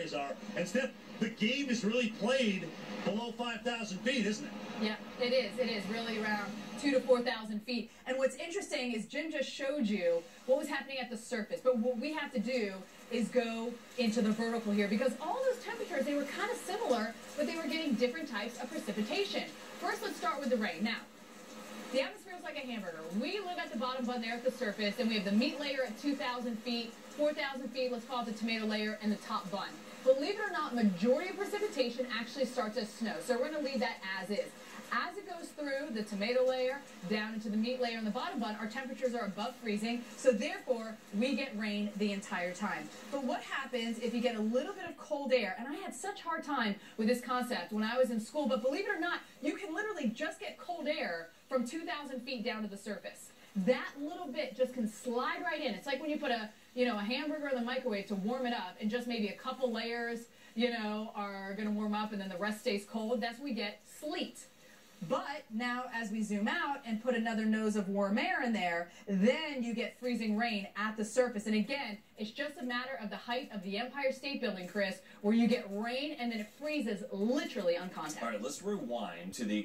areas are. And Steph, the game is really played below 5,000 feet, isn't it? Yeah, it is. It is really around 2,000 to 4,000 feet. And what's interesting is Jim just showed you what was happening at the surface. But what we have to do is go into the vertical here, because all those temperatures, they were kind of similar, but they were getting different types of precipitation. First, let's start with the rain. Now, the atmosphere is like a hamburger. We live at the bottom bun there at the surface, and we have the meat layer at 2,000 feet, 4,000 feet, let's call it the tomato layer, and the top bun. Believe it or not, majority of precipitation actually starts as snow. So we're going to leave that as is. As it goes through the tomato layer, down into the meat layer and the bottom bun, our temperatures are above freezing, so therefore we get rain the entire time. But what happens if you get a little bit of cold air? And I had such a hard time with this concept when I was in school, but believe it or not, you can literally just get cold air from 2,000 feet down to the surface. That little bit just can slide right in. It's like when you put a hamburger in the microwave to warm it up, and just maybe a couple layers, are going to warm up, and then the rest stays cold. That's when we get sleet. But now, as we zoom out and put another nose of warm air in there, then you get freezing rain at the surface. And again, it's just a matter of the height of the Empire State Building, Chris, where you get rain and then it freezes literally on contact. All right, let's rewind to the